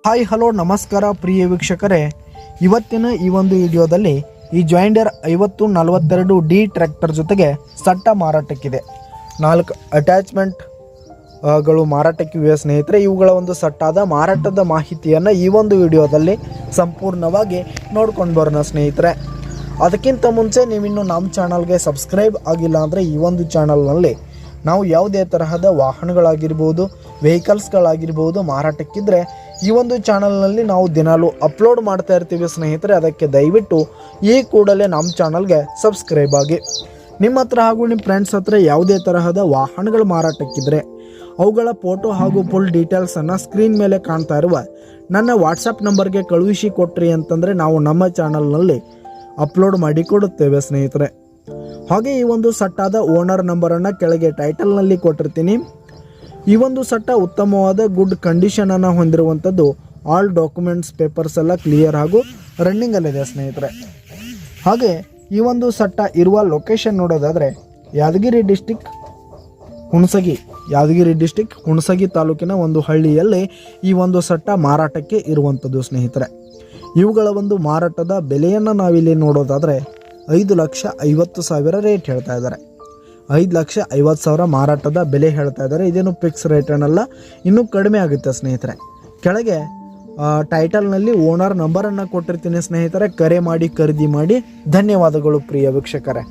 Hi hello ನಮಸ್ಕಾರ ಪ್ರಿಯ ವೀಕ್ಷಕರೇ, ಇವತ್ತಿನ ಈ ಒಂದು ವಿಡಿಯೋದಲ್ಲಿ ಈ ಜಾಯಿಂಡರ್ 5042D ಟ್ರ್ಯಾಕ್ಟರ್ ಜೊತೆಗೆ ಸಟ್ಟ ಮಾರಾಟಕ್ಕಿದೆ. 4 ಅಟ್ಯಾಚ್ಮೆಂಟ್ಗಳು ಮಾರಾಟಕ್ಕಿವೆ ಸ್ನೇಹಿತರೆ. ಇವುಗಳ ಒಂದು ಸಟ್ಟಾದ ಮಾರಾಟದ ಮಾಹಿತಿಯನ್ನು ಈ ಒಂದು ವಿಡಿಯೋದಲ್ಲಿ ಸಂಪೂರ್ಣವಾಗಿ ನೋಡ್ಕೊಂಡು ಬರೋಣ ಸ್ನೇಹಿತರೆ. ಅದಕ್ಕಿಂತ ಮುಂಚೆ ನೀವಿನ್ನು ನಮ್ಮ ಚಾನಲ್ಗೆ ಸಬ್ಸ್ಕ್ರೈಬ್ ಆಗಿಲ್ಲ ಅಂದರೆ ಈ ಒಂದು ಚಾನಲ್ನಲ್ಲಿ ನಾವು ಯಾವುದೇ ತರಹದ ವಾಹನಗಳಾಗಿರ್ಬೋದು, ವೆಹಿಕಲ್ಸ್ಗಳಾಗಿರ್ಬೋದು ಮಾರಾಟಕ್ಕಿದ್ರೆ ಈ ಒಂದು ಚಾನಲ್ನಲ್ಲಿ ನಾವು ದಿನಾಲೂ ಅಪ್ಲೋಡ್ ಮಾಡ್ತಾ ಇರ್ತೀವಿ ಸ್ನೇಹಿತರೆ. ಅದಕ್ಕೆ ದಯವಿಟ್ಟು ಈ ಕೂಡಲೇ ನಮ್ಮ ಚಾನಲ್ಗೆ ಸಬ್ಸ್ಕ್ರೈಬ್ ಆಗಿ. ನಿಮ್ಮ ಹತ್ರ ಹಾಗೂ ನಿಮ್ಮ ಫ್ರೆಂಡ್ಸ್ ಹತ್ರ ಯಾವುದೇ ತರಹದ ವಾಹನಗಳು ಮಾರಾಟಕ್ಕಿದ್ರೆ ಅವುಗಳ ಫೋಟೋ ಹಾಗೂ ಫುಲ್ ಡೀಟೇಲ್ಸನ್ನು ಸ್ಕ್ರೀನ್ ಮೇಲೆ ಕಾಣ್ತಾ ಇರುವ ನನ್ನ ವಾಟ್ಸಪ್ ನಂಬರ್ಗೆ ಕಳುಹಿಸಿ ಕೊಟ್ರಿ ಅಂತಂದರೆ ನಾವು ನಮ್ಮ ಚಾನಲ್ನಲ್ಲಿ ಅಪ್ಲೋಡ್ ಮಾಡಿ ಕೊಡುತ್ತೇವೆ ಸ್ನೇಹಿತರೆ. ಹಾಗೆ ಈ ಒಂದು ಸಟ್ಟಾದ ಓನರ್ ನಂಬರನ್ನು ಕೆಳಗೆ ಟೈಟಲ್ನಲ್ಲಿ ಕೊಟ್ಟಿರ್ತೀನಿ. ಈ ಒಂದು ಸಟ್ಟ ಉತ್ತಮವಾದ ಗುಡ್ ಕಂಡೀಷನನ್ನು ಹೊಂದಿರುವಂಥದ್ದು. ಆಲ್ ಡಾಕ್ಯುಮೆಂಟ್ಸ್ ಪೇಪರ್ಸ್ ಎಲ್ಲ ಕ್ಲಿಯರ್ ಹಾಗೂ ರನ್ನಿಂಗಲ್ಲಿದೆ ಸ್ನೇಹಿತರೆ. ಹಾಗೆ ಈ ಒಂದು ಸಟ್ಟ ಇರುವ ಲೊಕೇಶನ್ ನೋಡೋದಾದರೆ ಯಾದಗಿರಿ ಡಿಸ್ಟಿಕ್ ಹುಣಸಗಿ ತಾಲೂಕಿನ ಒಂದು ಹಳ್ಳಿಯಲ್ಲಿ ಈ ಒಂದು ಸಟ್ಟ ಮಾರಾಟಕ್ಕೆ ಇರುವಂಥದ್ದು ಸ್ನೇಹಿತರೆ. ಇವುಗಳ ಒಂದು ಮಾರಾಟದ ಬೆಲೆಯನ್ನು ನಾವಿಲ್ಲಿ ನೋಡೋದಾದರೆ 5,50,000 ರೇಟ್ ಹೇಳ್ತಾ ಇದ್ದಾರೆ. 5,50,000 ಮಾರಾಟದ ಬೆಲೆ ಹೇಳ್ತಾ ಇದ್ದಾರೆ. ಇದೇನು ಫಿಕ್ಸ್ ರೇಟ್ ಏನಲ್ಲ, ಇನ್ನೂ ಕಡಿಮೆ ಆಗುತ್ತೆ ಸ್ನೇಹಿತರೆ. ಕೆಳಗೆ ಟೈಟಲ್ನಲ್ಲಿ ಓನರ್ ನಂಬರನ್ನು ಕೊಟ್ಟಿರ್ತೀನಿ ಸ್ನೇಹಿತರೆ. ಕರೆ ಮಾಡಿ ಖರೀದಿ ಮಾಡಿ. ಧನ್ಯವಾದಗಳು ಪ್ರಿಯ ವೀಕ್ಷಕರೇ.